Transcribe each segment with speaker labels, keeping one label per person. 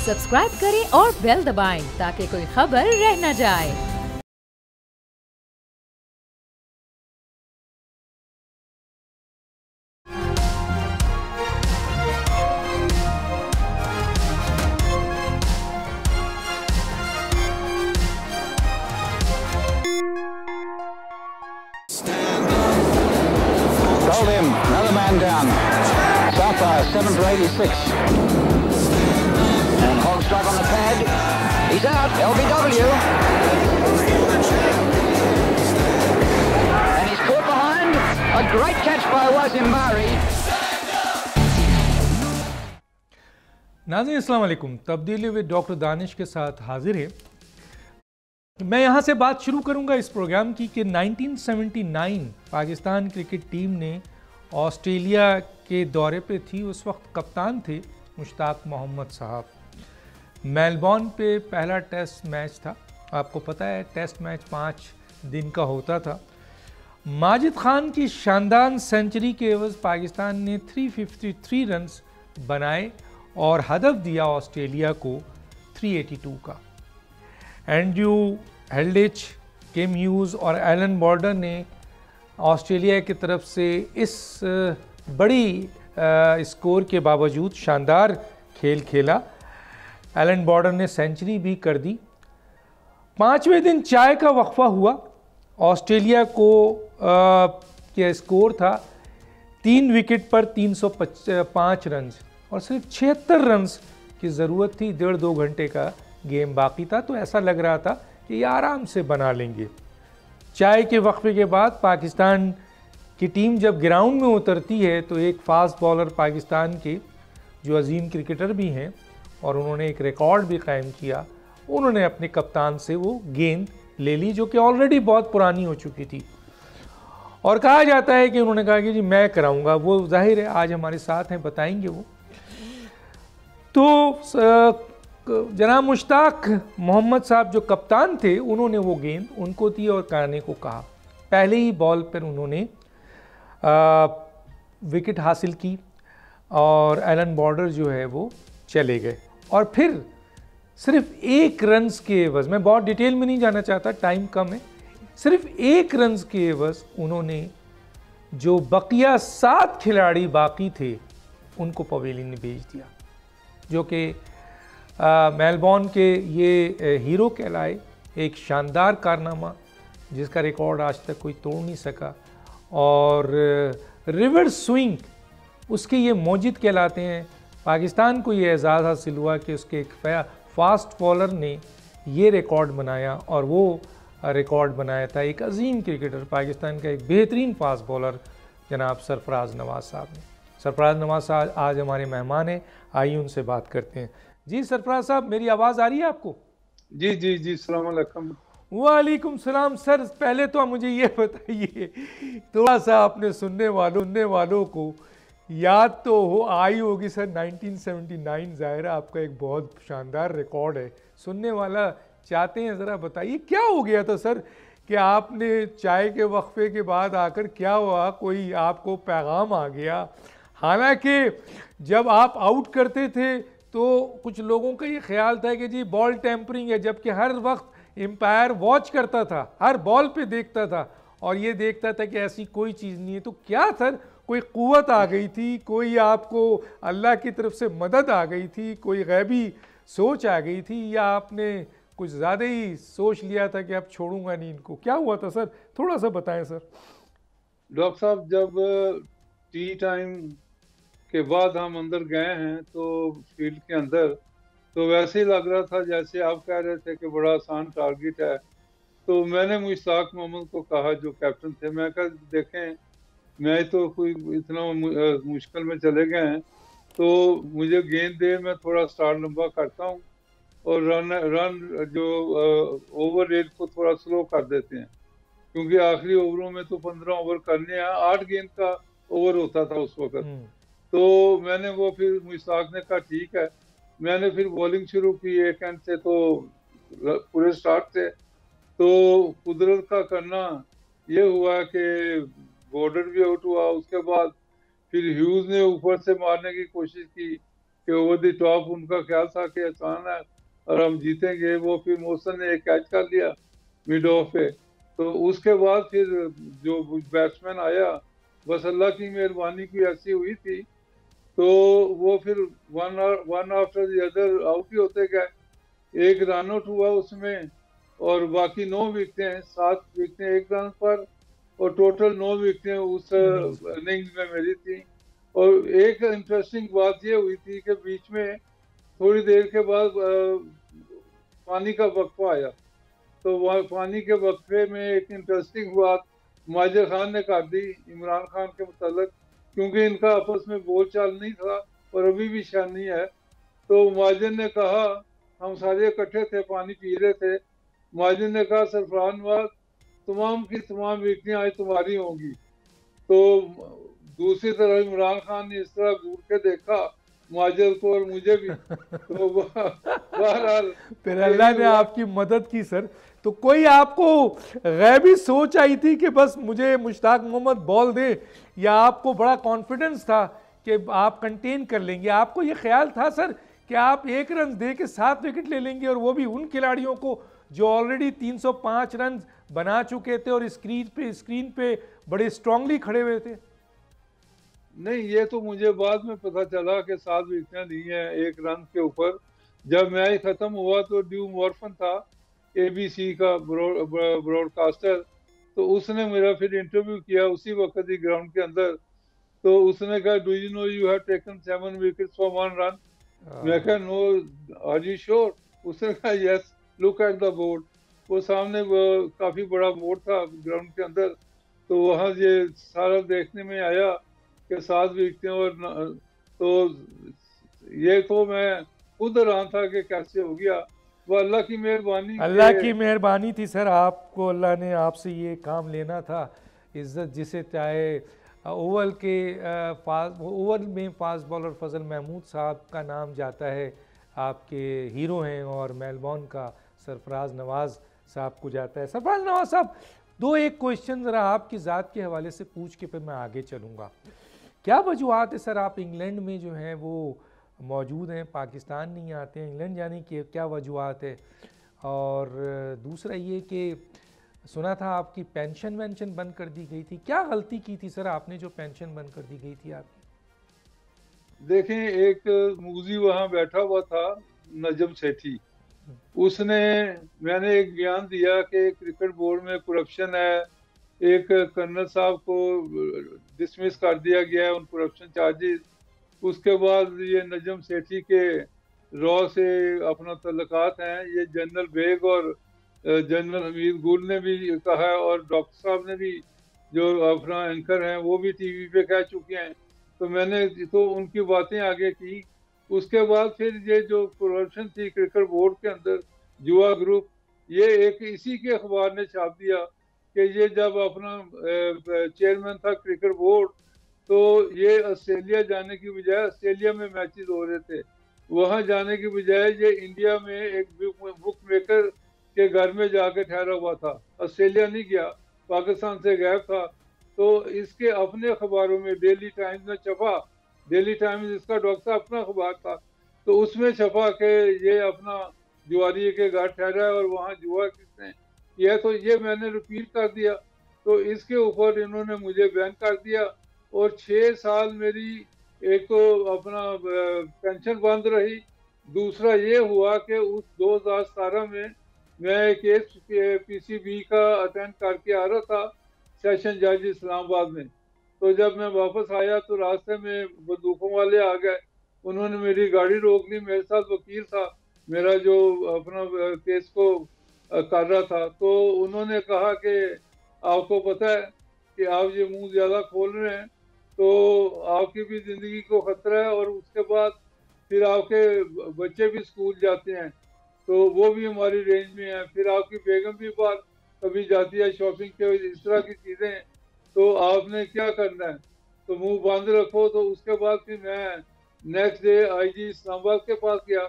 Speaker 1: Subscribe करें और bell दबाएं ताकि कोई खबर रह न जाए।
Speaker 2: Hold him, another man down. Sapphire, 7 for 86. And Hogstrike on the pad. He's out, LBW. And he's caught behind. A great catch by Wasim Bari.
Speaker 3: नाज़रीन अस्सलाम वालेकुम। तब्दीली विद डॉक्टर दानिश के साथ हाजिर है। मैं यहाँ से बात शुरू करूँगा इस प्रोग्राम की कि 1979 पाकिस्तान क्रिकेट टीम ने ऑस्ट्रेलिया के दौरे पे थी। उस वक्त कप्तान थे मुश्ताक मोहम्मद साहब। मेलबॉर्न पे पहला टेस्ट मैच था। आपको पता है टेस्ट मैच 5 दिन का होता था। माजिद खान की शानदार सेंचुरी के एवज पाकिस्तान ने 353 रन्स बनाए और हदफ दिया ऑस्ट्रेलिया को 382 का। एंड्रू हेल्डिच, किम ह्यूज और एलन बॉर्डर ने ऑस्ट्रेलिया की तरफ से इस बड़ी स्कोर के बावजूद शानदार खेल खेला। एलन बॉर्डर ने सेंचुरी भी कर दी। 5वें दिन चाय का वक्फा हुआ। ऑस्ट्रेलिया को क्या स्कोर था 3 विकेट पर 305 रन और सिर्फ 76 रन की ज़रूरत थी। 1.5-2 घंटे का गेम बाकी था, तो ऐसा लग रहा था कि ये आराम से बना लेंगे। चाय के वक्फे के बाद पाकिस्तान की टीम जब ग्राउंड में उतरती है तो एक फास्ट बॉलर पाकिस्तान के जो अजीम क्रिकेटर भी हैं और उन्होंने एक रिकॉर्ड भी कायम किया, उन्होंने अपने कप्तान से वो गेंद ले ली जो कि ऑलरेडी बहुत पुरानी हो चुकी थी। और कहा जाता है कि उन्होंने कहा कि जी मैं कराऊंगा। वो जाहिर है आज हमारे साथ हैं, बताएंगे वो। तो जनाब मुश्ताक मोहम्मद साहब जो कप्तान थे, उन्होंने वो गेंद उनको दी और कराने को कहा। पहले ही बॉल पर उन्होंने विकेट हासिल की और एलन बॉर्डर जो है वो चले गए। और फिर सिर्फ 1 रन के एवज, मैं बहुत डिटेल में नहीं जाना चाहता, टाइम कम है, सिर्फ 1 रन के एवज उन्होंने जो बकिया 7 खिलाड़ी बाकी थे उनको पवेलियन में भेज दिया, जो कि मेलबॉर्न के ये हीरो कहलाए। एक शानदार कारनामा जिसका रिकॉर्ड आज तक कोई तोड़ नहीं सका। और रिवर्स स्विंग उसके ये मौजिद कहलाते हैं। पाकिस्तान को ये एजाज़ हासिल हुआ कि उसके एक फास्ट बॉलर ने ये रिकॉर्ड बनाया और वो रिकॉर्ड बनाया था एक अजीम क्रिकेटर, पाकिस्तान का एक बेहतरीन फास्ट बॉलर जनाब सरफराज नवाज़ साहब ने। सरफराज नवाज़ साहब आज हमारे मेहमान हैं, आइए उनसे बात करते हैं। जी सरफराज साहब, मेरी आवाज़ आ रही है आपको?
Speaker 4: जी जी जी, अस्सलाम वालेकुम।
Speaker 3: वालेकुम सलाम। सर पहले तो आप मुझे ये बताइए, थोड़ा सा अपने सुनने वालों को याद तो आई होगी सर 1979, ज़ाहिर है आपका एक बहुत शानदार रिकॉर्ड है। सुनने वाला चाहते हैं ज़रा बताइए क्या हो गया था सर कि आपने चाय के वक्फे के बाद आकर क्या हुआ, कोई आपको पैगाम आ गया? हालांकि जब आप आउट करते थे तो कुछ लोगों का ये ख्याल था कि जी बॉल टेम्परिंग है, जबकि हर वक्त एम्पायर वॉच करता था, हर बॉल पे देखता था और ये देखता था कि ऐसी कोई चीज़ नहीं है। तो क्या सर कोई क़ुव्वत आ गई थी, कोई आपको अल्लाह की तरफ से मदद आ गई थी, कोई गैबी सोच आ गई थी, या आपने कुछ ज़्यादा ही सोच लिया था कि अब छोड़ूंगा नहीं इनको? क्या हुआ था सर, थोड़ा सा बताएं सर।
Speaker 4: डॉक्टर साहब, जब टी टाइम के बाद हम अंदर गए हैं तो फील्ड के अंदर तो वैसे ही लग रहा था जैसे आप कह रहे थे कि बड़ा आसान टारगेट है। तो मैंने मुश्ताक मोहम्मद को कहा, जो कैप्टन थे, मैं कहा देखें मैच तो कोई इतना मुश्किल में चले गए हैं, तो मुझे गेंद दे, मैं थोड़ा स्टार्ट लंबा करता हूँ और रन जो ओवर रेट को थोड़ा स्लो कर देते हैं, क्योंकि आखिरी ओवरों में तो 15 ओवर करने हैं, 8 गेंद का ओवर होता था उस वक्त। तो मैंने वो फिर मुश्ताक ने कहा ठीक है। मैंने फिर बॉलिंग शुरू की एक एंड से, तो पूरे स्टार्ट से तो कुदरत का करना ये हुआ कि बॉर्डर भी आउट हुआ। उसके बाद फिर ह्यूज ने ऊपर से मारने की कोशिश की, कि ओवर द टॉप उनका ख्याल था कि आसान है और हम जीतेंगे। वो फिर मौसम ने एक कैच कर लिया मिड ऑफ पे। तो उसके बाद फिर जो बैट्समैन आया, बस अल्लाह की मेहरबानी की ऐसी हुई थी, तो वो फिर one after the other out ही होते गए। एक रन आउट हुआ उसमें और बाकी 9 विकेटें, 7 विकेटें एक रन पर, और टोटल 9 विकेटें उस इनिंग्स में मेरी थी। और एक इंटरेस्टिंग बात ये हुई थी कि बीच में थोड़ी देर के बाद पानी का वक्फा आया। तो वह पानी के वक्फे में एक इंटरेस्टिंग बात माजिद खान ने कर दी इमरान खान के मुतालिक, क्योंकि इनका आपस में बोलचाल नहीं था और अभी भी शायद नहीं है। तो माजिद ने कहा, हम सारे इकट्ठे थे, पानी पी रहे थे, माजिद ने कहा सरफराज नवाज तमाम की तमाम विकेटें आज तुम्हारी होंगी। तो दूसरी तरफ इमरान खान ने इस तरह घूर के देखा माजिद को और मुझे भी। तो बहरहाल
Speaker 3: फिर अल्लाह ने आपकी मदद की सर। तो कोई आपको गैबी सोच आई थी कि बस मुझे मुश्ताक मोहम्मद बॉल दे, या आपको बड़ा कॉन्फिडेंस था कि आप कंटेन कर लेंगे? आपको ये ख्याल था सर कि आप 1 रन दे के 7 विकेट ले लेंगे, और वो भी उन खिलाड़ियों को जो ऑलरेडी 305 रन बना चुके थे और स्क्रीन पे बड़े स्ट्रांगली खड़े हुए थे?
Speaker 4: नहीं, ये तो मुझे बाद में पता चला कि 7 विकेटें ली हैं 1 रन के ऊपर। जब मैच खत्म हुआ तो ड्यू मॉर्फन था एबीसी का ब्रॉडकास्टर, तो उसने मेरा फिर इंटरव्यू किया उसी वक्त ही ग्राउंड के अंदर। तो उसने कहा, do you know you have taken 7 wickets for 1 run? मैं कहा, नो, आर यू श्योर? उसने कहा, yes, look at the board. वो सामने वो काफी बड़ा बोर्ड था ग्राउंड के अंदर, तो वहाँ ये सारा देखने में आया कि 7 विकेटें। और तो ये तो मैं खुद हैरान था कि कैसे हो गया। वो अल्लाह की मेहरबानी,
Speaker 3: अल्लाह की मेहरबानी थी सर। आपको अल्लाह ने आपसे ये काम लेना था, इज्जत जिसे चाहे। ओवर में फास्ट बॉलर फजल महमूद साहब का नाम जाता है, आपके हीरो हैं, और मेलबॉर्न का सरफराज नवाज़ साहब को जाता है। सरफराज नवाज़ साहब, 1 क्वेश्चन ज़रा आपकी ज़ात के हवाले से पूछ के फिर मैं आगे चलूँगा। क्या वजूहत है सर आप इंग्लैंड में जो हैं वो मौजूद हैं, पाकिस्तान नहीं आते हैं इंग्लैंड जाने की, क्या वजूहत है? और दूसरा ये कि सुना था आपकी पेंशन वेंशन बंद कर दी गई थी, क्या गलती की थी सर आपने जो पेंशन बंद कर दी गई थी आपकी?
Speaker 4: देखें, एक मूजी वहाँ बैठा हुआ था नजम सेठी, उसने, मैंने एक बयान दिया कि क्रिकेट बोर्ड में करप्शन है, एक कर्नल साहब को डिसमिस कर दिया गया है उन करप्शन चार्जेस। उसके बाद ये नजम सेठी के रॉ से अपना तल्लुकात हैं, ये जनरल बेग और जनरल हमीद गुल ने भी कहा है, और डॉक्टर साहब ने भी जो अपना एंकर हैं वो भी टीवी पे कह चुके हैं। तो मैंने तो उनकी बातें आगे की। उसके बाद फिर ये जो करप्शन थी क्रिकेट बोर्ड के अंदर, जुआ ग्रुप, ये एक इसी के अखबार ने छाप दिया कि ये जब अपना चेयरमैन था क्रिकेट बोर्ड, तो ये ऑस्ट्रेलिया जाने की बजाय, ऑस्ट्रेलिया में मैचेस हो रहे थे, वहां जाने की बजाय ये इंडिया में एक बुक मेकर के घर में जाके ठहरा हुआ था, ऑस्ट्रेलिया नहीं गया, पाकिस्तान से गायब था। तो इसके अपने अखबारों में डेली टाइम्स में छपा, डेली टाइम्स इसका डॉक्टर अपना अखबार था, तो उसमें छपा के ये अपना जुआरी के घर ठहरा है और वहाँ जुआ किसने किया, तो ये मैंने रिपीट कर दिया। तो इसके ऊपर इन्होंने मुझे बैन कर दिया और 6 साल मेरी एक तो अपना पेंशन बंद रही, दूसरा ये हुआ कि उस 2017 में मैं एक केस पीसीबी का अटेंड करके आ रहा था सेशन जज इस्लामाबाद में। तो जब मैं वापस आया तो रास्ते में बंदूकों वाले आ गए, उन्होंने मेरी गाड़ी रोक ली, मेरे साथ वकील था मेरा जो अपना केस को कर रहा था। तो उन्होंने कहा कि आपको पता है कि आप ये मुंह ज़्यादा खोल रहे हैं तो आपकी भी ज़िंदगी को खतरा है, और उसके बाद फिर आपके बच्चे भी स्कूल जाते हैं तो वो भी हमारी रेंज में है, फिर आपकी बेगम भी बाहर कभी जाती है शॉपिंग के, इस तरह की चीज़ें, तो आपने क्या करना है, तो मुंह बंद रखो। तो उसके बाद फिर मैं नेक्स्ट डे आईजी इस्लामाबाद के पास गया,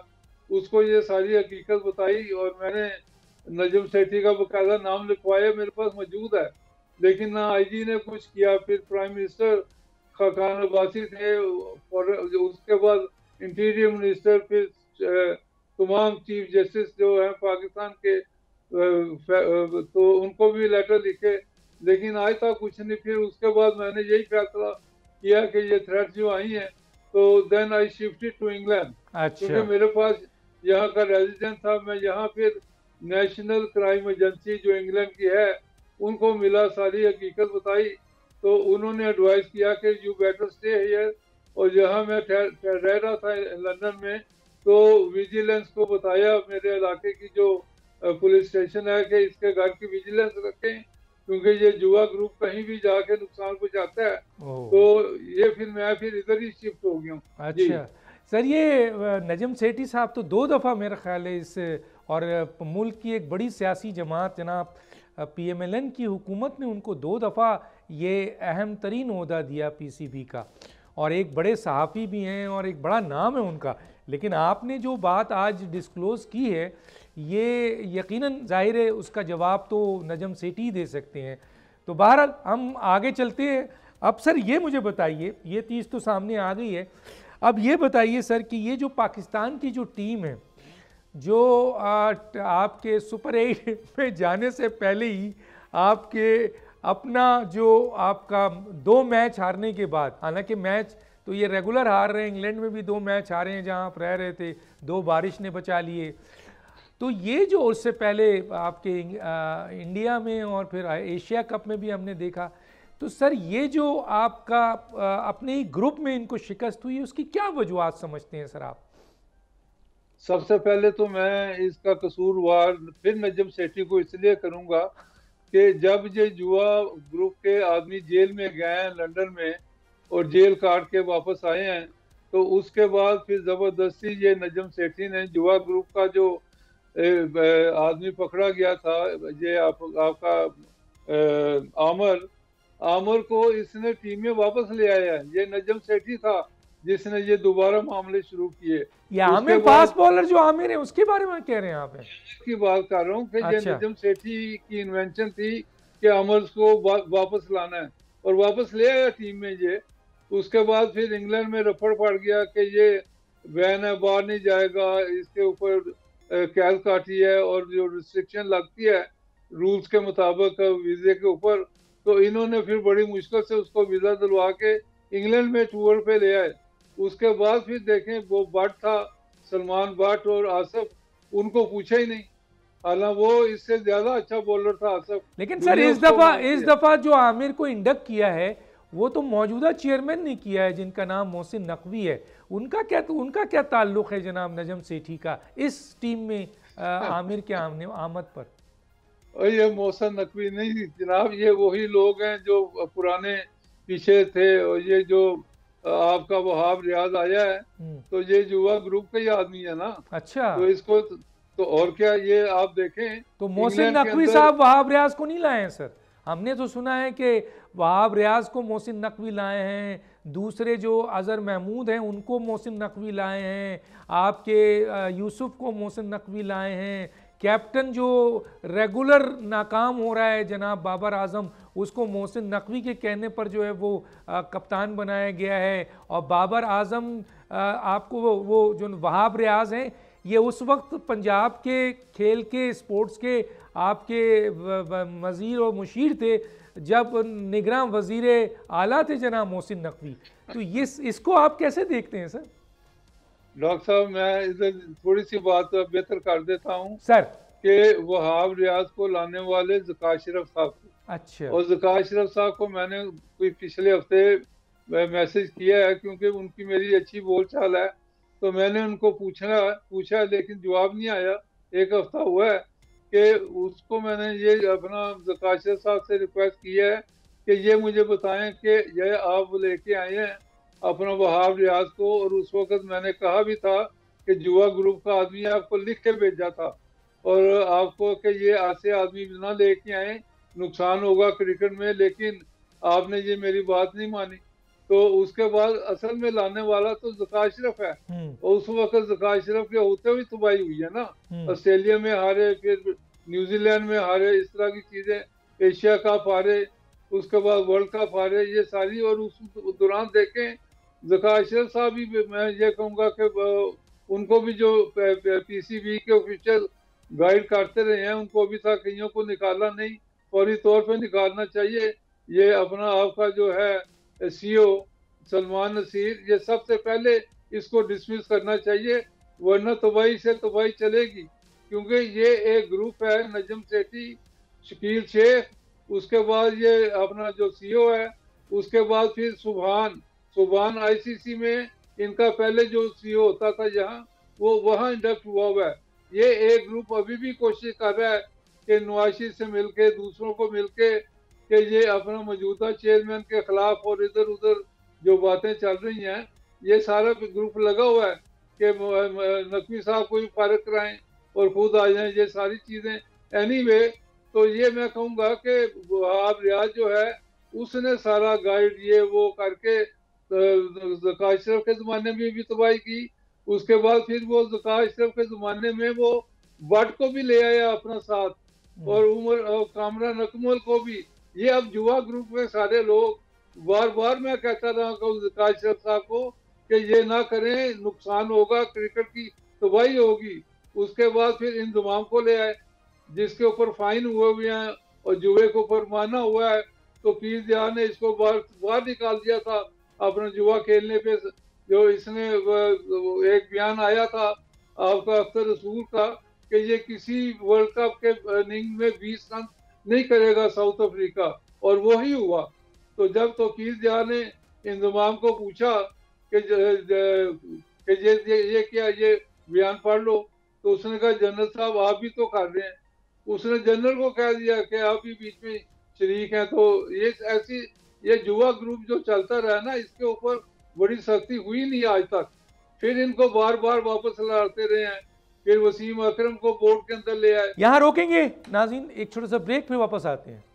Speaker 4: उसको ये सारी हकीकत बताई और मैंने नजम सेठी का बकायदा नाम लिखवाया, मेरे पास मौजूद है, लेकिन ना आईजी ने कुछ किया। फिर प्राइम मिनिस्टर खान अब्बासी थे, और उसके बाद इंटीरियर मिनिस्टर, फिर तमाम चीफ जस्टिस जो हैं पाकिस्तान के, तो उनको भी लेटर लिखे, लेकिन आज तक कुछ नहीं। फिर उसके बाद मैंने यही फैसला किया कि ये थ्रेट जो आई हैं, तो then I shifted to England, क्योंकि मेरे पास यहाँ का रेजिडेंट था। मैं यहाँ फिर नेशनल क्राइम एजेंसी जो इंग्लैंड की है उनको मिला, सारी हकीकत बताई, तो उन्होंने एडवाइस किया कि यू बेटर स्टे हियर। और जहाँ मैं रह रहा था लंदन में, तो विजिलेंस को बताया, मेरे इलाके की जो पुलिस स्टेशन है, कि इसके घर की विजिलेंस रखें, क्योंकि ये जुआ ग्रुप कहीं भी जाके नुकसान पहुंचाता है। तो ये फिर इधर ही शिफ्ट हो गया हूँ।
Speaker 3: अच्छा सर, ये नजम सेठी साहब तो 2 दफ़ा मेरा ख्याल है इस, और मुल्क की एक बड़ी सियासी जमात जनाब PMLN की हुकूमत ने उनको 2 दफ़ा ये अहम तरीन ओहदा दिया PCB का, और एक बड़े सहाफ़ी भी हैं और एक बड़ा नाम है उनका। लेकिन आपने जो बात आज डिस्क्लोज़ की है, ये यकीनन ज़ाहिर है उसका जवाब तो नजम सेठी दे सकते हैं। तो बहरहाल हम आगे चलते हैं। अब सर ये मुझे बताइए, ये चीज़ तो सामने आ गई है, अब ये बताइए सर कि ये जो पाकिस्तान की जो टीम है, जो आपके सुपर 8 में जाने से पहले ही आपके अपना जो आपका 2 मैच हारने के बाद, हालांकि मैच तो ये रेगुलर हार रहे हैं, इंग्लैंड में भी 2 मैच हारे हैं जहां आप रह रहे थे, 2 बारिश ने बचा लिए, तो ये जो उससे पहले आपके इंडिया में और फिर एशिया कप में भी हमने देखा, तो सर ये जो आपका अपने ही ग्रुप में इनको शिकस्त हुई, उसकी क्या वजूहत समझते हैं सर आप?
Speaker 4: सबसे पहले तो मैं इसका कसूरवार फिर नजम सेठी को इसलिए करूंगा कि जब ये जुआ ग्रुप के आदमी जेल में गए हैं लंदन में, और जेल काट के वापस आए हैं, तो उसके बाद फिर ज़बरदस्ती ये नजम सेठी ने जुआ ग्रुप का जो आदमी पकड़ा गया था, ये आपका आमर को इसने टीम में वापस ले आया है। ये नजम सेठी था जिसने ये दोबारा मामले शुरू किए।
Speaker 3: ये आमिर फास्ट बॉलर जो आमिर है उसके बारे में कह रहे हैं आप?
Speaker 4: की बात कर रहा हूँ कि ये नजम सेठी की इन्वेंशन थी कि अमर को वापस लाना है, और वापस ले आया टीम में ये। उसके बाद फिर इंग्लैंड में रफड़ पड़ गया कि ये बैन है, बाहर नहीं जाएगा, इसके ऊपर कैद काटी है और जो रिस्ट्रिक्शन लगती है रूल्स के मुताबिक वीजे के ऊपर, तो इन्होंने फिर बड़ी मुश्किल से उसको वीजा दिलवा के इंग्लैंड में टूर पे ले आए। उसके बाद फिर देखें वो बट था, सलमान बट और आसफ, उनको पूछा ही नहीं, हालांकि वो इससे ज्यादा अच्छा बॉलर था आसफ।
Speaker 3: लेकिन सर इस दफा जो आमिर को इंडक्ट किया है वो तो मौजूदा चेयरमैन ने किया है जिनका नाम मोहसिन नकवी है। उनका क्या ताल्लुक है जनाब नजम सेठी का इस टीम में आमिर के आमद पर?
Speaker 4: और ये मोहसिन नकवी नहीं जनाब, ये वही लोग हैं जो पुराने पीछे थे, और ये जो आपका वहाब रियाज आया है, तो ये जुआ ग्रुप का ही आदमी है ना।
Speaker 3: अच्छा,
Speaker 4: तो इसको तो और क्या, ये आप देखें
Speaker 3: तो मोहसिन नकवी साहब वहाब रियाज को नहीं लाए हैं सर? हमने तो सुना है कि वहाब रियाज को मोहसिन नकवी लाए हैं, दूसरे जो अजहर महमूद हैं उनको मोहसिन नकवी लाए हैं, आपके यूसुफ को मोहसिन नकवी लाए हैं, कैप्टन जो रेगुलर नाकाम हो रहा है जनाब बाबर आजम, उसको मोहसिन नकवी के कहने पर जो है वो कप्तान बनाया गया है। और बाबर आजम आपको वो जो वहाब रियाज हैं, ये उस वक्त पंजाब के खेल के स्पोर्ट्स के आपके वज़ीर और मुशीर थे जब निगरान वज़ीर आला थे जनाब मोहसिन नकवी। तो ये इसको आप कैसे देखते हैं सर?
Speaker 4: डॉक्टर साहब मैं इधर थोड़ी सी बात बेहतर कर देता हूँ
Speaker 3: सर,
Speaker 4: कि वहाब रियाज को लाने वाले ज़का अशरफ साहब थे।
Speaker 3: अच्छा,
Speaker 4: और ज़का अशरफ साहब को मैंने कोई पिछले हफ्ते मैसेज किया है, क्योंकि उनकी मेरी अच्छी बोलचाल है, तो मैंने उनको पूछा लेकिन जवाब नहीं आया। 1 हफ्ता हुआ है कि उसको मैंने ये अपना ज़का अशरफ साहब से रिक्वेस्ट किया है कि ये मुझे बताएं कि ये आप लेके आए हैं अपना वहाब रियाज को, और उस वक्त मैंने कहा भी था कि जुआ ग्रुप का आदमी आपको लिख के भेजा था और आपको कि ये ऐसे आदमी ना लेके आए, नुकसान होगा क्रिकेट में, लेकिन आपने ये मेरी बात नहीं मानी। तो उसके बाद असल में लाने वाला तो ज़का अशरफ है, और उस वक्त ज़का अशरफ के होते हुए तबाही हुई है ना। ऑस्ट्रेलिया में हारे, फिर न्यूजीलैंड में हारे, इस तरह की चीजें, एशिया कप हारे, उसके बाद वर्ल्ड कप हारे, ये सारी। और उस दौरान देखें ज़का अशरफ साहब भी मैं ये कहूँगा कि उनको भी जो पीसीबी के ऑफिशियल गाइड करते रहे हैं उनको अभी तक कईयों को निकाला नहीं, फौरी तौर पे निकालना चाहिए। ये अपना आपका जो है सीओ सलमान नसीर, ये सबसे पहले इसको डिसमिस करना चाहिए, वरना तबाही से तबाही चलेगी। क्योंकि ये एक ग्रुप है, नजम सेठी, शकील शेख, उसके बाद ये अपना जो सीओ है, उसके बाद फिर सुभान सुभान आईसीसी में इनका पहले जो सीओ होता था यहाँ, वो वहाँ इंडक्ट हुआ है। ये एक ग्रुप अभी भी कोशिश कर रहा है कि नवाशी से मिलके दूसरों को मिलके कि ये अपना मौजूदा चेयरमैन के खिलाफ और इधर उधर जो बातें चल रही हैं, ये सारा ग्रुप लगा हुआ है कि नकवी साहब को भी फारिग कराएं और खुद आ जाएं, ये सारी चीजें। एनीवे, तो ये मैं कहूँगा कि आप रियाज जो है उसने सारा गाइड ये वो करके ज़का अशरफ के ज़माने में भी तबाही की, उसके बाद फिर वो ज़का अशरफ के ज़माने में वो भट्ट को भी ले आया अपना साथ, और उमर और कामरान अकमल को भी। ये अब युवा ग्रुप के सारे लोग, बार बार मैं कहता रहा ज़का अशरफ साहब को कि ये ना करें, नुकसान होगा, क्रिकेट की तबाही होगी। उसके बाद फिर इंतजाम को ले आए जिसके ऊपर फाइन हुए हैं और जुए को ऊपर माना हुआ है, तो पीर दिया ने इसको बाहर निकाल दिया था अपना जुआ खेलने पे। जो इसने एक बयान आया था आपका अख्तर रसूल का कि ये किसी वर्ल्ड कप के इनिंग में 20 रन नहीं करेगा साउथ अफ्रीका, और वो ही हुआ। तो जब तौकीर दिया ने इंतजाम को पूछा कि ये क्या, ये बयान पढ़ लो, तो उसने कहा जनरल साहब आप भी तो कर रहे हैं। उसने जनरल को कह दिया कि आप भी बीच में शरीक हैं। तो ये ऐसी ये युवा ग्रुप जो चलता रहा ना, इसके ऊपर बड़ी सख्ती हुई नहीं आज तक। फिर इनको बार बार वापस लाते रहे हैं, फिर वसीम अकरम को बोर्ड के अंदर ले आए।
Speaker 3: यहाँ रोकेंगे नाज़रीन, एक छोटा सा ब्रेक, फिर वापस आते हैं।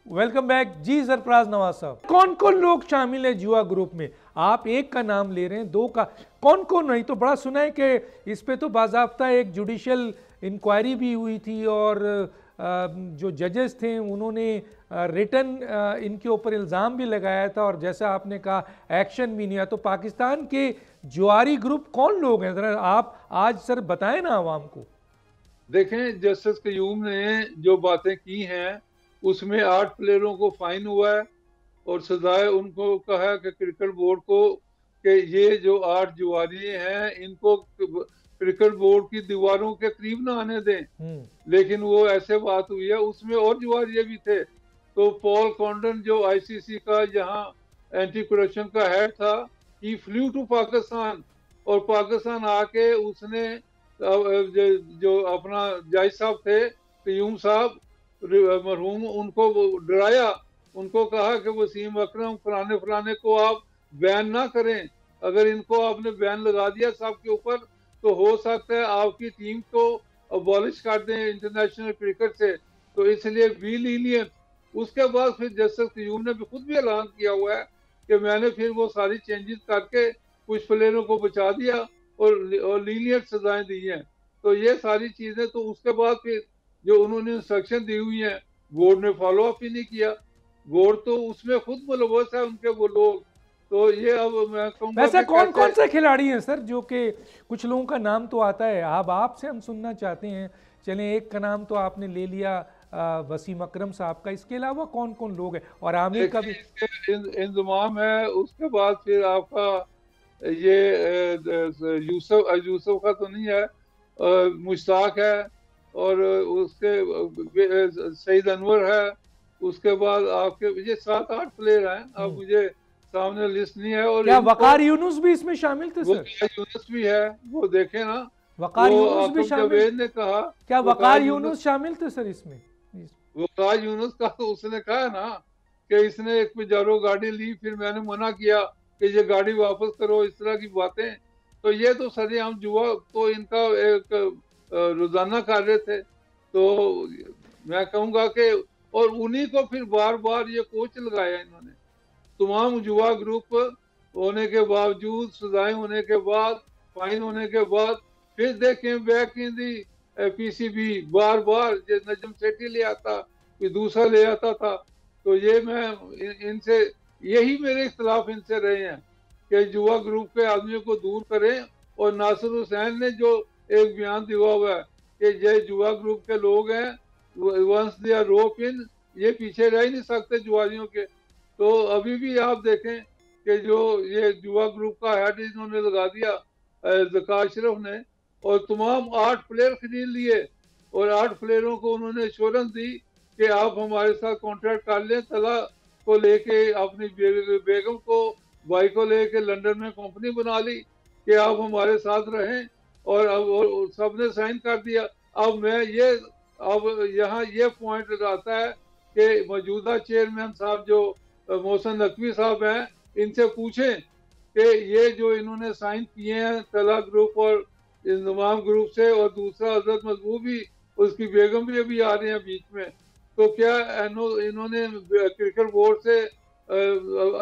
Speaker 3: वेलकम बैक जी। सरफराज नवाज साहब, कौन कौन लोग शामिल है जुआ ग्रुप में? आप एक का नाम ले रहे हैं, दो का कौन कौन? नहीं तो बड़ा सुना है कि इस पे तो बाज़ाब्ता एक जुडिशियल इंक्वायरी भी हुई थी और जो जजेस थे उन्होंने रिटन इनके ऊपर इल्ज़ाम भी लगाया था, और जैसा आपने कहा एक्शन भी नहीं आया। तो पाकिस्तान के जुआरी ग्रुप कौन लोग हैं, ज़रा आप आज सर बताएं ना आवाम को।
Speaker 4: देखें, जस्टिस कयूम ने जो बातें की हैं उसमें 8 प्लेयरों को फाइन हुआ है और सजाए उनको कहा कि क्रिकेट बोर्ड को कि ये जो 8 जुआरी हैं इनको क्रिकेट बोर्ड की दीवारों के करीब ना आने दें। लेकिन वो ऐसे बात हुई है, उसमें और जुआरी भी थे। तो पॉल कॉन्डन जो आईसीसी का यहाँ एंटी करप्शन का हेड था, ही फ्लू टू पाकिस्तान, और पाकिस्तान आके उसने जो अपना जज साहब थे कयूम साहब मरहूम, उनको डराया, उनको कहा कि वसीम अकरम फलाने फलाने को आप बैन ना करें, अगर इनको आपने बैन लगा दिया साहब के ऊपर तो हो सकता है आपकी टीम को अबॉलिश कर दें इंटरनेशनल क्रिकेट से, तो इसलिए बी लीनियंट। उसके बाद फिर जस्टिस कयूम ने भी खुद भी ऐलान किया हुआ है कि मैंने फिर वो सारी चेंजेस करके कुछ प्लेयरों को बचा दिया और लीनियंट सजाएं दी हैं। तो ये सारी चीजें, तो उसके बाद फिर जो उन्होंने इंस्ट्रक्शन दी हुई हैं बोर्ड ने फॉलो अप ही नहीं किया। बोर्ड तो उसमें खुद मुलव्वस है उनके वो लोग। तो ये अब मैं कहूँगा
Speaker 3: वैसे कौन कौन से खिलाड़ी हैं सर, जो कि कुछ लोगों का नाम तो आता है, अब आपसे हम सुनना चाहते हैं। चलें, एक का नाम तो आपने ले लिया वसीम अकरम साहब का, इसके अलावा कौन कौन लोग हैं? और आमिर का भी
Speaker 4: इंतजाम है। उसके बाद फिर आपका ये यूसुफ का तो नहीं है, मुश्ताक है, और उसके सईद अनवर है। उसके बाद आपके ये 7-8 प्लेयर हैं, अब मुझे सामने लिस्ट नहीं है। और
Speaker 3: क्या वकार यूनुस भी इसमें शामिल थे सर?
Speaker 4: वकार यूनुस भी है, वो देखे ना,
Speaker 3: वकार यूनुस भी शामिल
Speaker 4: ने कहा।
Speaker 3: क्या वकार यूनुस शामिल थे सर इसमें?
Speaker 4: वकार यूनुस का तो उसने कहा ना कि इसने एक पिजारो गाड़ी ली, फिर मैंने मना किया कि ये गाड़ी वापस करो, इस तरह की बातें। तो ये तो सरेआम जुआ तो इनका एक रोजाना कर रहे थे। तो मैं कहूँगा कि और उन्हीं को फिर बार बार ये कोच लगाया इन्होंने। तमाम युवा ग्रुप होने के बावजूद, सजाएं होने के बाद, फाइन होने के बाद फिर देखें बैक इन दी पीसीबी बार बार ये नजम सेठी ले आता, कोई दूसरा ले आता था। तो ये मैं इनसे यही मेरे इख्तलाफ इनसे रहे हैं कि युवा ग्रुप के आदमियों को दूर करें। और नासिर हुसैन ने जो एक बयान दिया हुआ है कि ये युवा ग्रुप के लोग हैं, वंस दे आर रोप इन, ये पीछे रह ही नहीं सकते जुआरियों के। तो अभी भी आप देखें कि जो ये युवा ग्रुप का हेड इन्होंने लगा दिया ज़का अशरफ ने, और तमाम 8 प्लेयर खरीद लिए और 8 प्लेयरों को उन्होंने एश्योरेंस दी कि आप हमारे साथ कॉन्ट्रैक्ट कर लें। तला को लेके अपनी बेगम को भाई को लेके लंदन में कंपनी बना ली कि आप हमारे साथ रहें, और अब सबने साइन कर दिया। अब मैं ये अब यहाँ ये पॉइंट आता है कि मौजूदा चेयरमैन साहब जो मोहसिन नकवी साहब हैं, इनसे पूछें कि ये जो इन्होंने साइन किए हैं तला ग्रुप और इंजमाम ग्रुप से, और दूसरा हजरत महबूब भी, उसकी बेगम भी अभी आ रहे हैं बीच में, तो क्या इन्होंने क्रिकेट बोर्ड से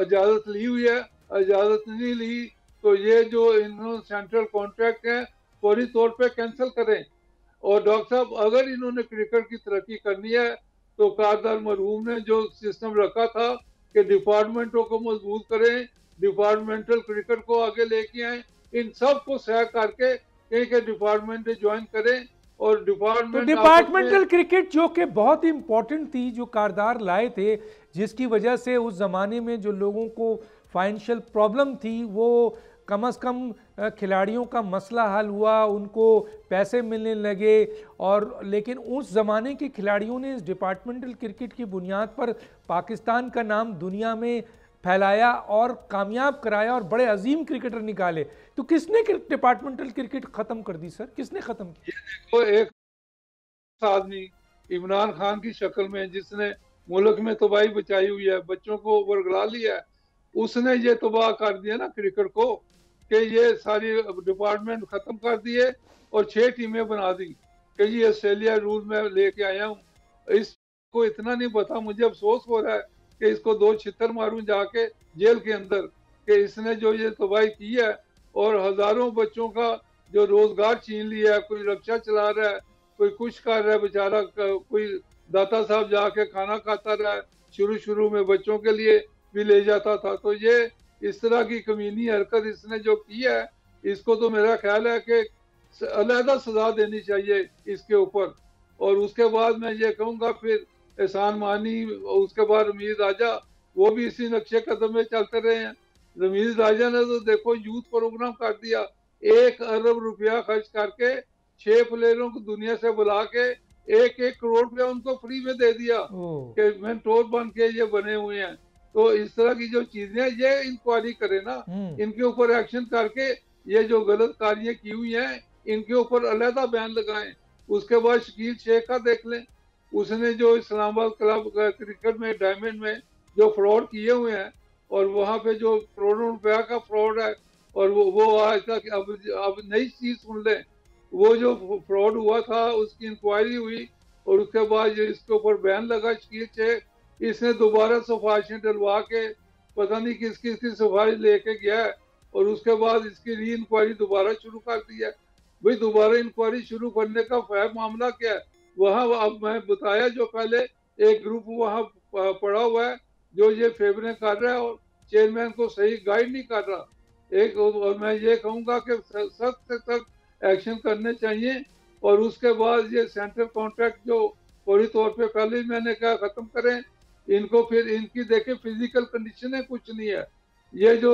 Speaker 4: इजाज़त ली हुई है? इजाज़त नहीं ली तो ये जो इन्होंने सेंट्रल कॉन्ट्रैक्ट है फौरी तौर पे कैंसिल करें। और डॉक्टर साहब अगर इन्होंने क्रिकेट की तरक्की करनी है तो कारदार मरहूम ने जो सिस्टम रखा था कि डिपार्टमेंटों को मजबूत करें, डिपार्टमेंटल क्रिकेट को आगे लेके आए, इन सब को सह करके कहीं डिपार्टमेंट ज्वाइन करें। और
Speaker 3: डिपार्टमेंटल क्रिकेट जो कि बहुत इंपॉर्टेंट थी, जो कारदार लाए थे, जिसकी वजह से उस ज़माने में जो लोगों को फाइनेंशियल प्रॉब्लम थी वो कम से कम खिलाड़ियों का मसला हल हुआ, उनको पैसे मिलने लगे। और लेकिन उस ज़माने के खिलाड़ियों ने इस डिपार्टमेंटल क्रिकेट की बुनियाद पर पाकिस्तान का नाम दुनिया में फैलाया और कामयाब कराया और बड़े अजीम क्रिकेटर निकाले। तो किसने डिपार्टमेंटल क्रिकेट ख़त्म कर दी सर? किसने ख़त्म की?
Speaker 4: देखो एक आदमी इमरान खान की शक्ल में जिसने मुल्क में तबाही बचाई हुई है, बच्चों को वर्गला लिया है, उसने ये तबाह कर दिया ना क्रिकेट को कि ये सारी डिपार्टमेंट खत्म कर दिए और 6 टीमें बना दी कि ये ऑस्ट्रेलिया रूल में लेके आया हूँ। इसको इतना नहीं पता, मुझे अफसोस हो रहा है कि इसको 2 छितर मारूं जाके जेल के अंदर कि इसने जो ये तबाही की है और हजारों बच्चों का जो रोजगार छीन लिया है। कोई रिक्शा चला रहा है, कोई कुछ कर रहा है बेचारा, कोई दाता साहब जाके खाना खाता रहा है, शुरू में बच्चों के लिए भी ले जाता था। तो ये इस तरह की कमीनी हरकत इसने जो की है, इसको तो मेरा ख्याल है कि अलहदा सजा देनी चाहिए इसके ऊपर। और उसके बाद मैं ये कहूँगा फिर एहसान मानी, उसके बाद रमीज राजा, वो भी इसी नक्शे कदम में चलते रहे हैं। रमीज राजा ने तो देखो यूथ प्रोग्राम कर दिया, 1 अरब रुपया खर्च करके 6 प्लेयरों को दुनिया से बुला के 1-1 करोड़ रुपया उनको फ्री में दे दिया कि मेंटोर बन के ये बने हुए हैं। तो इस तरह की जो चीजें ये इंक्वायरी करे ना, इनके ऊपर एक्शन करके ये जो गलत कार्य की हुई हैं इनके ऊपर अलहदा बयान लगाएं। उसके बाद शकील शेख का देख लें, उसने जो इस्लामाबाद क्लब क्रिकेट में डायमंड में जो फ्रॉड किए हुए हैं और वहाँ पे जो करोड़ों रुपया का फ्रॉड है, और वो आज तक अब नई चीज सुन लें, वो जो फ्रॉड हुआ था उसकी इंक्वायरी हुई और उसके बाद इसके ऊपर बैन लगा शकील शेख। इसने दोबारा सिफारिशें डलवा के पता नहीं किस किस की सिफारिश लेके गया है और उसके बाद इसकी री इंक्वायरी दोबारा शुरू कर दी है। भाई दोबारा इंक्वायरी शुरू करने का फैब मामला क्या है? वहाँ अब मैं बताया जो पहले एक ग्रुप वहाँ पड़ा हुआ है जो ये फेवरें कर रहा है और चेयरमैन को सही गाइड नहीं कर रहा। एक और मैं ये कहूँगा कि सख्त से सख्त एक्शन करने चाहिए और उसके बाद ये सेंट्रल कॉन्ट्रैक्ट जो फौरी तौर पे पहले ही मैंने कहा ख़त्म करें इनको। फिर इनकी देखें फिजिकल कंडीशनें कुछ नहीं है। ये जो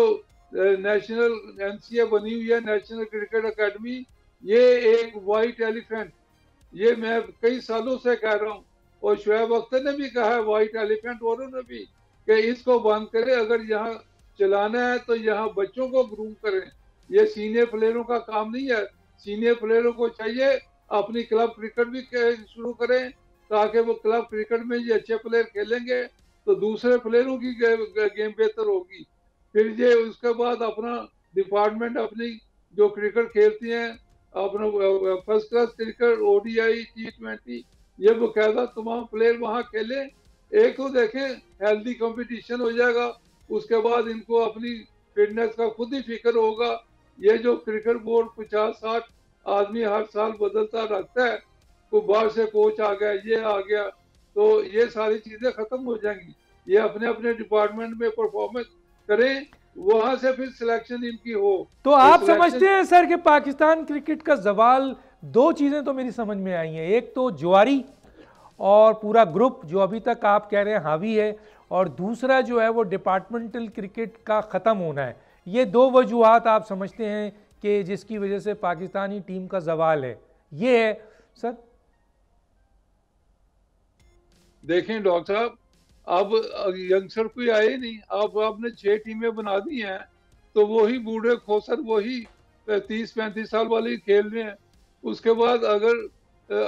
Speaker 4: नेशनल एनसीए बनी हुई है, नेशनल क्रिकेट एकेडमी, ये एक वाइट एलिफेंट, ये मैं कई सालों से कह रहा हूँ और शुएब अख्तर ने भी कहा है वाइट एलिफेंट औरों ने भी कि इसको बंद करें। अगर यहाँ चलाना है तो यहाँ बच्चों को ग्रूम करें, ये सीनियर प्लेयरों का काम नहीं है। सीनियर प्लेयरों को चाहिए अपनी क्लब क्रिकेट भी शुरू करें ताकि वो क्लब क्रिकेट में ये अच्छे प्लेयर खेलेंगे तो दूसरे प्लेयरों की गेम बेहतर होगी। फिर ये उसके बाद अपना डिपार्टमेंट अपनी जो क्रिकेट खेलती हैं अपना first class cricket, ODI, T20, ये बकायदा तमाम प्लेयर वहाँ खेले। एक तो देखें हेल्दी कंपटीशन हो जाएगा, उसके बाद इनको अपनी फिटनेस का खुद ही फिक्र होगा। ये जो क्रिकेट बोर्ड 50-60 आदमी हर साल बदलता रहता है, कोई बाहर से कोच आ गया, ये आ गया, तो ये सारी चीजें खत्म हो जाएंगी। ये अपने अपने डिपार्टमेंट में परफॉर्मेंस करें, वहां से फिर सिलेक्शन इनकी हो।
Speaker 3: तो आप समझते हैं सर कि पाकिस्तान क्रिकेट का जवाल, दो चीजें तो मेरी समझ में आई हैं, एक तो जुआरी और पूरा ग्रुप जो अभी तक आप कह रहे हैं हावी है, और दूसरा जो है वो डिपार्टमेंटल क्रिकेट का ख़त्म होना है। ये दो वजूहात आप समझते हैं कि जिसकी वजह से पाकिस्तानी टीम का जवाल है, ये है सर?
Speaker 4: देखें डॉक्टर साहब, अब यंगस्टर कोई आए नहीं, अब आपने 6 टीमें बना दी हैं, तो वही बूढ़े खोसर वही 30-35 साल वाले ही खेल रहे हैं। उसके बाद अगर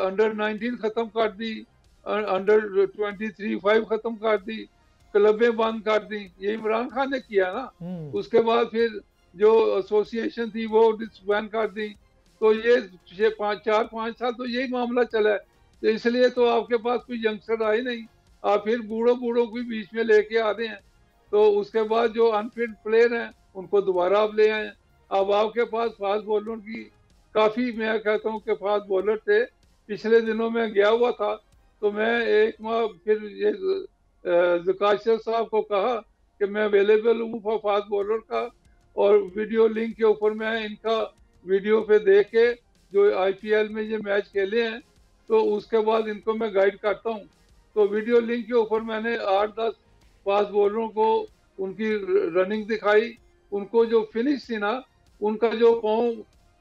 Speaker 4: अंडर 19 खत्म कर दी, अंडर 23-5 खत्म कर दी, क्लबें बंद कर दी, ये इमरान खान ने किया ना। उसके बाद फिर जो एसोसिएशन थी वो डिसबैंड कर दी, तो ये 4-5 साल तो यही मामला चला है। तो इसलिए तो आपके पास कोई यंगस्टर आए नहीं, आप फिर बूढ़ों को भी बीच में लेके आ रहे हैं। तो उसके बाद जो अनफिट प्लेयर हैं उनको दोबारा आप ले आए। अब आपके पास फास्ट बॉलर की काफ़ी, मैं कहता हूँ कि फास्ट बॉलर थे। पिछले दिनों में गया हुआ था, तो मैं एक माह फिर ये ज़काशर साहब को कहा कि मैं अवेलेबल हूँ फॉर फास्ट बॉलर का, और वीडियो लिंक के ऊपर मैं इनका वीडियो पे देख के जो IPL में ये मैच खेले हैं, तो उसके बाद इनको मैं गाइड करता हूँ। तो वीडियो लिंक के ऊपर मैंने 8-10 फास्ट बॉलरों को उनकी रनिंग दिखाई, उनको जो फिनिश थी ना, उनका जो पाँव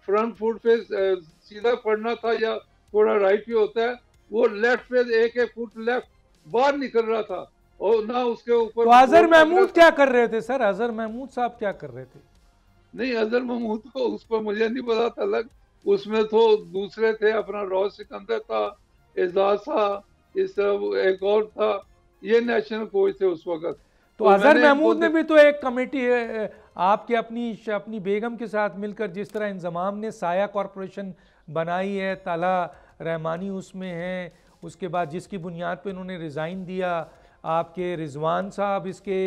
Speaker 4: फ्रंट फुट पे सीधा पड़ना था या थोड़ा राइट पे होता है, वो लेफ्ट पे एक फुट लेफ्ट बाहर निकल रहा था, और ना उसके ऊपर।
Speaker 3: तो अजहर महमूद क्या कर रहे थे सर? अजहर महमूद साहब क्या कर रहे थे?
Speaker 4: नहीं, अजहर महमूद को उस पर मुझे नहीं पता था, अलग उसमें तो दूसरे थे, अपना रॉस सिकंदर था, एजाज था, इस तरह एक और था, ये नेशनल कोच थे उस वक्त।
Speaker 3: तो अजहर महमूद ने भी तो एक कमेटी आपके अपनी बेगम के साथ मिलकर, जिस तरह इंजमाम ने साया कॉरपोरेशन बनाई है, ताला रहमानी उसमें है, उसके बाद जिसकी बुनियाद पे इन्होंने रिज़ाइन दिया, आपके रिजवान साहब इसके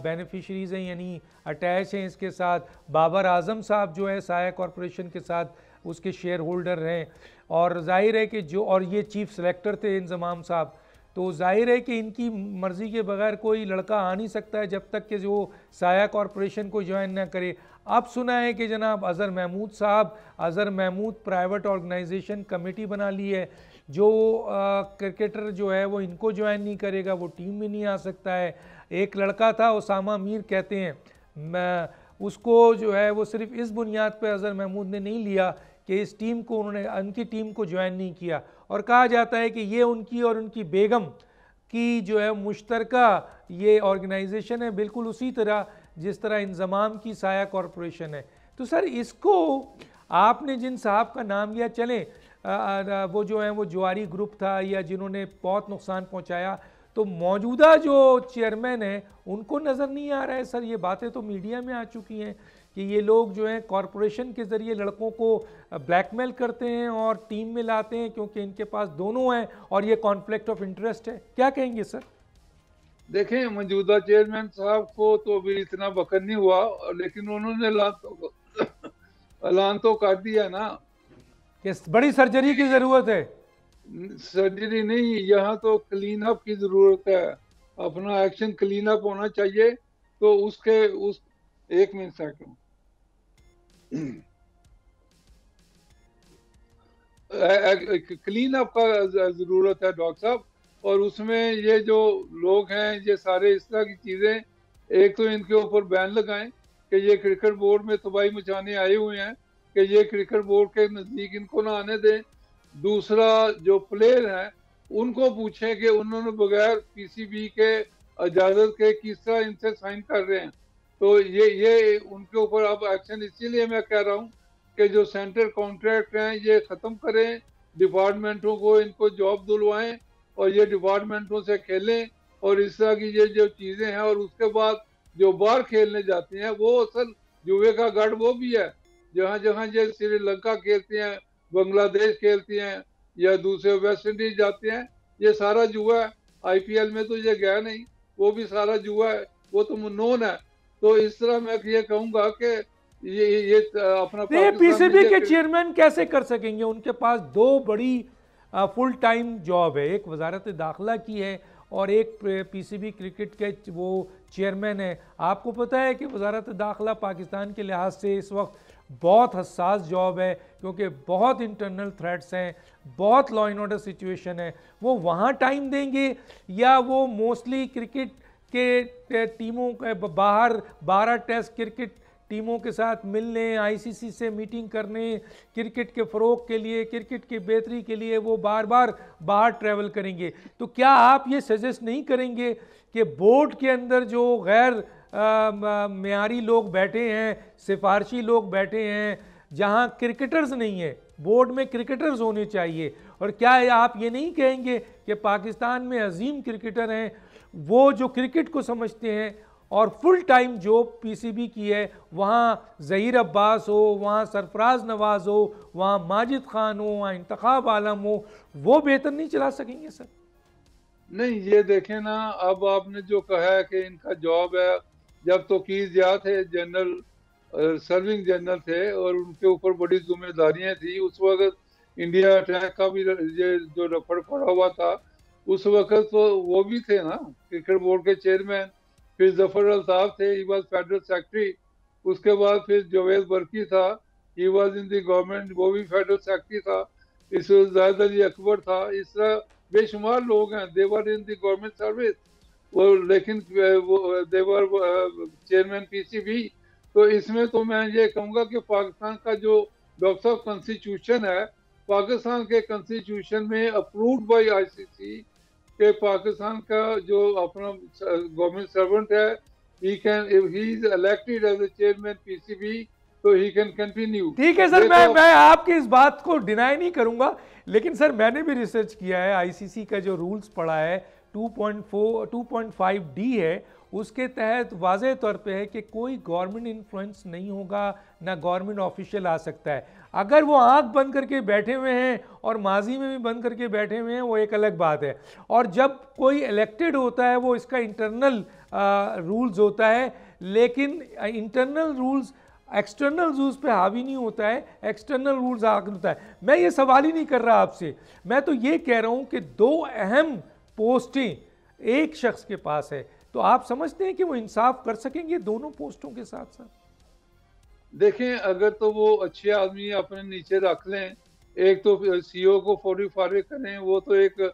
Speaker 3: बेनिफिशरीज हैं, यानी अटैच हैं इसके साथ, बाबर आजम साहब जो है साया कॉरपोरेशन के साथ उसके शेयर होल्डर हैं, और जाहिर है कि जो, और ये चीफ सेलेक्टर थे इंजमाम साहब, तो जाहिर है कि इनकी मर्ज़ी के बगैर कोई लड़का आ नहीं सकता है जब तक कि जो साया कॉरपोरेशन को ज्वाइन ना करे। अब सुना है कि जनाब अजहर महमूद साहब, Azhar Mahmood private organisation committee बना ली है, जो क्रिकेटर जो है वो इनको ज्वाइन नहीं करेगा वो टीम में नहीं आ सकता है। एक लड़का था उसामा मीर कहते हैं, उसको जो है वो सिर्फ इस बुनियाद पर अजहर महमूद ने नहीं लिया कि इस टीम को उन्होंने, उनकी टीम को ज्वाइन नहीं किया, और कहा जाता है कि ये उनकी और उनकी बेगम की जो है मुश्तरका ये ऑर्गेनाइजेशन है, बिल्कुल उसी तरह जिस तरह इंजमाम की साया कॉरपोरेशन है। तो सर इसको आपने जिन साहब का नाम लिया, चलें वो जो है वो जुआरी ग्रुप था या जिन्होंने बहुत नुकसान पहुंचाया, तो मौजूदा जो चेयरमैन है उनको नज़र नहीं आ रहा है सर? ये बातें तो मीडिया में आ चुकी हैं कि ये लोग जो हैं कॉरपोरेशन के ज़रिए लड़कों को ब्लैकमेल करते हैं और टीम में लाते हैं, क्योंकि इनके पास दोनों हैं और ये कॉन्फ्लिक्ट ऑफ इंटरेस्ट है। क्या कहेंगे सर?
Speaker 4: देखें, मौजूदा चेयरमैन साहब को तो अभी इतना वक्त नहीं हुआ, लेकिन उन्होंने ऐलान तो कर दिया ना
Speaker 3: कि बड़ी सर्जरी की ज़रूरत है।
Speaker 4: सर्जरी नहीं, यहाँ तो क्लीन अप की ज़रूरत है, अपना एक्शन क्लीन अप होना चाहिए। तो उसके उस एक मिनट सेकंड क्लीन अप का ज़रूरत है डॉक्टर साहब, और उसमें ये जो लोग हैं ये सारे इस तरह की चीज़ें, एक तो इनके ऊपर बैन लगाएं कि ये क्रिकेट बोर्ड में तबाही मचाने आए हुए हैं, कि ये क्रिकेट बोर्ड के नज़दीक इनको ना आने दें। दूसरा, जो प्लेयर हैं उनको पूछें कि उन्होंने बगैर PCB के इजाज़त के किस तरह इनसे साइन कर रहे हैं। तो ये उनके ऊपर अब एक्शन, इसीलिए मैं कह रहा हूँ कि जो सेंट्रल कॉन्ट्रैक्ट हैं ये ख़त्म करें, डिपार्टमेंटों को इनको जॉब दिलवाएं और ये डिपार्टमेंटों से खेलें, और इस तरह की ये जो चीज़ें हैं। और उसके बाद जो बाहर खेलने जाते हैं वो असल जुए का गढ़ वो भी है, जहाँ जहाँ ये श्रीलंका खेलते हैं, बांग्लादेश खेलते हैं, या दूसरे वेस्ट इंडीज जाते हैं, ये सारा जुआ है। IPL में तो ये गया नहीं, वो भी सारा जुआ है, वो तो नोन है। तो इस तरह मैं ये कहूँगा कि ये अपना
Speaker 3: ये
Speaker 4: पाकिस्तान
Speaker 3: पीसीबी
Speaker 4: में
Speaker 3: के
Speaker 4: ये-
Speaker 3: चेयरमैन कैसे कर सकेंगे? उनके पास दो बड़ी फुल टाइम जॉब है, एक वजारत दाखिला की है और एक पीसीबी क्रिकेट के वो चेयरमैन है। आपको पता है कि वजारत दाखिला पाकिस्तान के लिहाज से इस वक्त बहुत हसास जॉब है, क्योंकि बहुत इंटरनल थ्रेट्स हैं, बहुत लॉ एंड ऑर्डर सिचुएशन है। वो वहाँ टाइम देंगे या वो मोस्टली क्रिकेट के टीमों के बाहर 12 टेस्ट क्रिकेट टीमों के साथ मिलने, आईसीसी से मीटिंग करने, क्रिकेट के फ़रोग के लिए, क्रिकेट की बेहतरी के लिए वो बार बार बाहर ट्रैवल करेंगे? तो क्या आप ये सजेस्ट नहीं करेंगे कि बोर्ड के अंदर जो गैर मेयारी लोग बैठे हैं, सिफारशी लोग बैठे हैं, जहां क्रिकेटर्स नहीं है, बोर्ड में क्रिकेटर्स होने चाहिए? और क्या आप ये नहीं कहेंगे कि पाकिस्तान में अजीम क्रिकेटर हैं, वो जो क्रिकेट को समझते हैं और फुल टाइम जो पीसीबी की है, वहाँ ज़हीर अब्बास हो, वहाँ सरफराज नवाज हो, वहाँ माजिद खान हो, वहाँ इंतखाब आलम हो, वो बेहतर नहीं चला सकेंगे सर?
Speaker 4: नहीं, ये देखें ना, अब आपने जो कहा है कि इनका जॉब है, जब तो कीजिया थे जनरल, सर्विंग जनरल थे और उनके ऊपर बड़ी जिम्मेदारियां थी, उस वक्त इंडिया अटैक का भी ये जो रफड़ पड़ा हुआ था, उस वक्त तो वो भी थे ना क्रिकेट बोर्ड के चेयरमैन। फिर जफर अल्ताफ थे, ही वाज फेडरल सेक्रेटरी। उसके बाद फिर जवेद बर्की था, he was in the government, वो भी फेडरल सेक्रेटरी था। इस जायद अली अकबर था। इस तरह बेशुमार लोग हैं, देवर इन द गवर्नमेंट सर्विस वो, लेकिन वो देवर चेयरमैन पीसीबी। तो इसमें तो मैं ये कहूँगा कि पाकिस्तान का जो डॉक्टर साहब कॉन्स्टिट्यूशन है, पाकिस्तान के कॉन्स्टिट्यूशन में अप्रूव्ड बाय आईसीसी के पाकिस्तान का जो अपना गवर्नमेंट सर्वेंट है, he is elected as a chairman PCB, तो ही कैन कंटिन्यू।
Speaker 3: ठीक है सर, मैं आपकी इस बात को डिनाई नहीं करूंगा, लेकिन सर मैंने भी रिसर्च किया है, आईसीसी का जो रूल्स पढ़ा है 2.5 डी है, उसके तहत वाज़ेह तौर पे है कि कोई गवर्नमेंट इन्फ्लुएंस नहीं होगा, ना गवर्नमेंट ऑफिशियल आ सकता है। अगर वो आंख बंद करके बैठे हुए हैं और माजी में भी बंद करके बैठे हुए हैं, वो एक अलग बात है। और जब कोई इलेक्टेड होता है, वो इसका इंटरनल रूल्स होता है, लेकिन इंटरनल रूल्स एक्सटर्नल रूल्स पे हावी नहीं होता है, एक्सटर्नल रूल्स आगे होता है। मैं ये सवाल ही नहीं कर रहा आपसे, मैं तो ये कह रहा हूँ कि दो अहम पोस्टें एक शख्स के पास है, तो आप समझते हैं कि वो इंसाफ कर सकेंगे दोनों पोस्टों के साथ साथ?
Speaker 4: देखें, अगर तो वो अच्छे आदमी अपने नीचे रख लें, एक तो सीईओ को फौरी फारिग करें, वो तो एक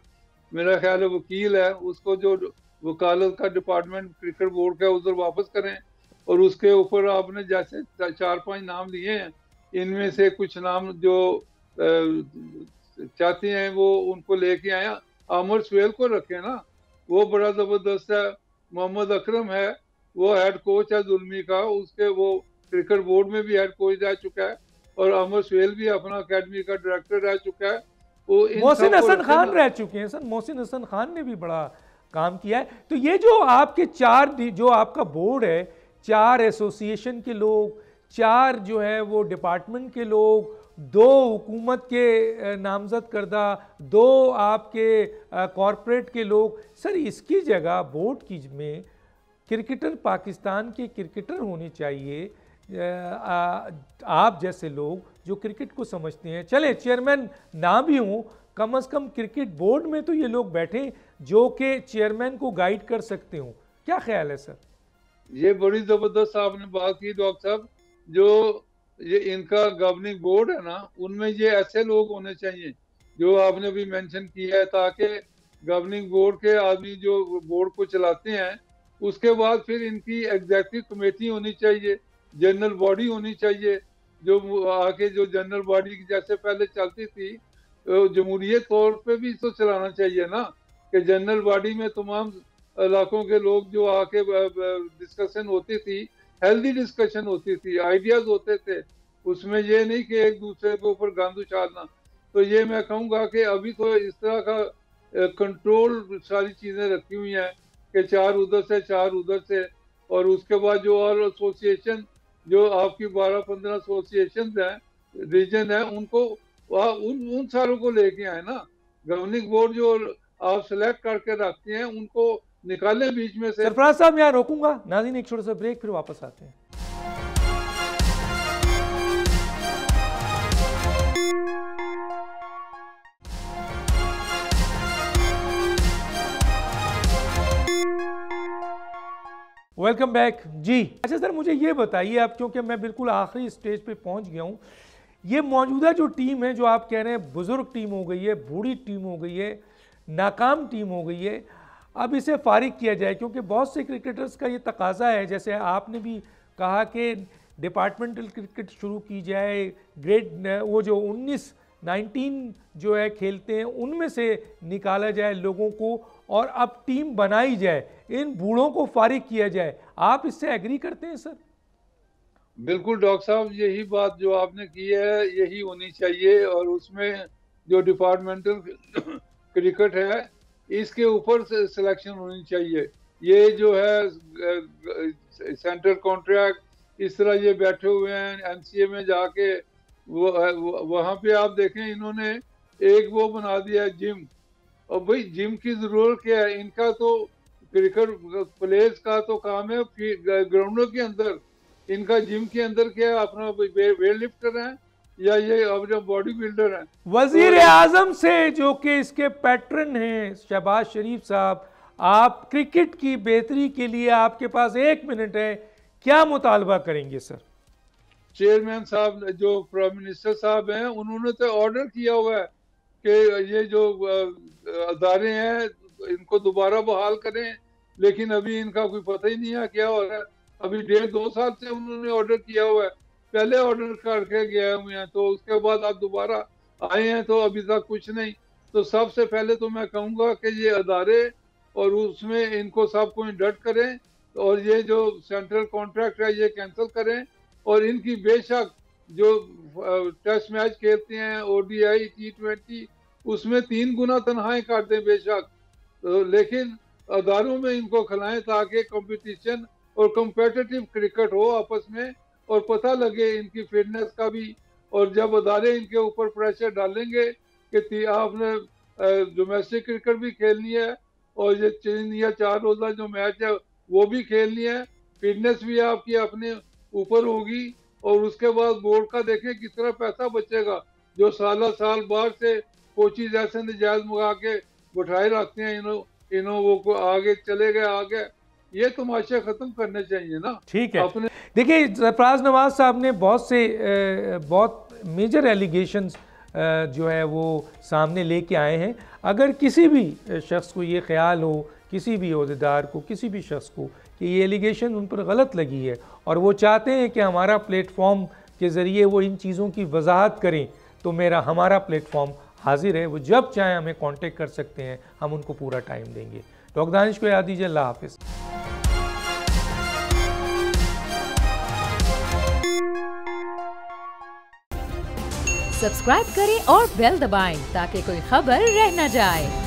Speaker 4: मेरा ख्याल है वकील है, उसको जो वकालत का डिपार्टमेंट क्रिकेट बोर्ड का उधर वापस करें, और उसके ऊपर आपने जैसे 4-5 नाम लिए हैं, इनमें से कुछ नाम जो चाहते हैं वो उनको लेके आया। आमिर सुहेल को रखें ना, वो बड़ा जबरदस्त है। मोहम्मद अकरम है, वो हेड कोच है जुल्मी का, उसके वो क्रिकेट बोर्ड में भी हेड कोच रह चुका है, और आमिर सुहेल भी अपना अकेडमी का डायरेक्टर रह चुका है। वो
Speaker 3: मोहसिन हसन खान रह चुके हैं सर, मोहसिन हसन खान ने भी बड़ा काम किया है। तो ये जो आपके जो आपका बोर्ड है, 4 एसोसिएशन के लोग, 4 जो है वो डिपार्टमेंट के लोग, 2 हुकूमत के नामजद करदा, 2 आपके कॉरपोरेट के लोग, सर इसकी जगह बोर्ड की में क्रिकेटर, पाकिस्तान के क्रिकेटर होने चाहिए। आप जैसे लोग जो क्रिकेट को समझते हैं, चले चेयरमैन ना भी हों, कम से कम क्रिकेट बोर्ड में तो ये लोग बैठे जो कि चेयरमैन को गाइड कर सकते हो। क्या ख्याल है सर?
Speaker 4: ये बड़ी जबरदस्त आपने बात की डॉक्टर साहब। जो ये इनका गवर्निंग बोर्ड है ना, उनमें ये ऐसे लोग होने चाहिए जो आपने भी मेंशन किया है, ताकि गवर्निंग बोर्ड के आदमी जो बोर्ड को चलाते हैं, उसके बाद फिर इनकी एग्जेक्टिव कमेटी होनी चाहिए, जनरल बॉडी होनी चाहिए, जो आके जो जनरल बॉडी जैसे पहले चलती थी, जमहूरियत तौर पे भी इसको चलाना चाहिए ना, कि जनरल बॉडी में तमाम इलाकों के लोग जो आके डिस्कशन होती थी, हेल्दी डिस्कशन होती थी, आइडियाज होते थे, उसमें ये नहीं कि एक दूसरे के ऊपर गंद उछालना। तो ये मैं कहूँगा कि अभी तो इस तरह का कंट्रोल सारी चीज़ें रखी हुई हैं कि 4 उधर से 4 उधर से, और उसके बाद जो और एसोसिएशन जो आपकी 12-15 एसोसिएशन हैं, रीजन है, उनको उन सारों को लेके आए ना। गवर्निंग बोर्ड जो आप सेलेक्ट करके रखते हैं, उनको निकालें बीच में से।
Speaker 3: सरफराज साहब यहाँ रोकूंगा, नाज़रीन एक छोटा सा ब्रेक, फिर वापस आते हैं। वेलकम बैक जी। अच्छा सर, मुझे ये बताइए आप, क्योंकि मैं बिल्कुल आखिरी स्टेज पे पहुंच गया हूँ, ये मौजूदा जो टीम है, जो आप कह रहे हैं बुजुर्ग टीम हो गई है, बूढ़ी टीम हो गई है, नाकाम टीम हो गई है, अब इसे फारिग किया जाए, क्योंकि बहुत से क्रिकेटर्स का ये तकाजा है, जैसे आपने भी कहा कि डिपार्टमेंटल क्रिकेट शुरू की जाए, ग्रेड वो जो 19 जो है खेलते हैं उनमें से निकाला जाए लोगों को और अब टीम बनाई जाए, इन बूढ़ों को फारिग किया जाए। आप इससे एग्री करते हैं सर?
Speaker 4: बिल्कुल डॉक्टर साहब, यही बात जो आपने की है यही होनी चाहिए, और उसमें जो डिपार्टमेंटल क्रिकेट है इसके ऊपर से सिलेक्शन होनी चाहिए। ये जो है सेंट्रल कॉन्ट्रैक्ट इस तरह ये बैठे हुए हैं एमसीए में जाके, वहाँ पे आप देखें इन्होंने एक वो बना दिया है जिम, और भाई जिम की जरूरत क्या है? इनका तो क्रिकेट प्लेयर्स का तो काम है ग्राउंडों के अंदर, इनका जिम के अंदर क्या है? अपना वेट लिफ्टर है या ये अपना बॉडी बिल्डर है।
Speaker 3: वजीर आजम से, जो कि इसके पैटर्न हैं शहबाज शरीफ साहब, आप क्रिकेट की बेहतरी के लिए आपके पास 1 मिनट है, क्या मुतालबा करेंगे सर?
Speaker 4: चेयरमैन साहब जो प्राइम मिनिस्टर साहब हैं उन्होंने तो ऑर्डर किया हुआ है कि ये जो अदारे हैं इनको दोबारा बहाल करें, लेकिन अभी इनका कोई पता ही नहीं है क्या हो रहा है। अभी 1.5-2 साल से उन्होंने ऑर्डर किया हुआ है, पहले ऑर्डर करके गए हुए हैं, तो उसके बाद आप दोबारा आए हैं तो अभी तक कुछ नहीं। तो सबसे पहले तो मैं कहूँगा कि ये अदारे और उसमें इनको सबको इंडक्ट करें, और ये जो सेंट्रल कॉन्ट्रैक्ट है ये कैंसिल करें, और इनकी बेशक जो टेस्ट मैच खेलते हैं ओडीआई T20 उसमें 3 गुना तनख्वाहें कर दें बेशक, तो लेकिन अदारों में इनको खिलाएं ताकि कंपटीशन और कम्पिटिटिव क्रिकेट हो आपस में, और पता लगे इनकी फिटनेस का भी। और जब अदारे इनके ऊपर प्रेशर डालेंगे कि आपने डोमेस्टिक क्रिकेट भी खेलनी है और ये 3 या 4 रोजा जो मैच है वो भी खेलनी है, फिटनेस भी आपकी अपने ऊपर होगी, और उसके बाद बोर्ड का देखें किस तरह पैसा बचेगा। जो साल बाहर से कोचिज ऐसे नजायज मंगा के बिठाए रखते हैं, इन्हों वो को आगे चले गए आगे, ये तमाशा खत्म करने चाहिए ना।
Speaker 3: ठीक है, अपने देखिए सरफराज नवाज साहब ने बहुत मेजर एलिगेशंस जो है वो सामने लेके आए हैं। अगर किसी भी शख्स को ये ख्याल हो, किसी भी ओहदेदार को, किसी भी शख्स को कि ये एलिगेशन उन पर गलत लगी है और वो चाहते हैं कि हमारा प्लेटफॉर्म के ज़रिए वो इन चीज़ों की वजाहत करें, तो हमारा प्लेटफॉर्म हाजिर है, वो जब चाहे हमें कांटेक्ट कर सकते हैं, हम उनको पूरा टाइम देंगे। डॉक्टर दानिश को याद दीजिए। अल्लाह हाफिज़।
Speaker 1: सब्सक्राइब करें और बेल दबाएं ताकि कोई खबर रह न जाए।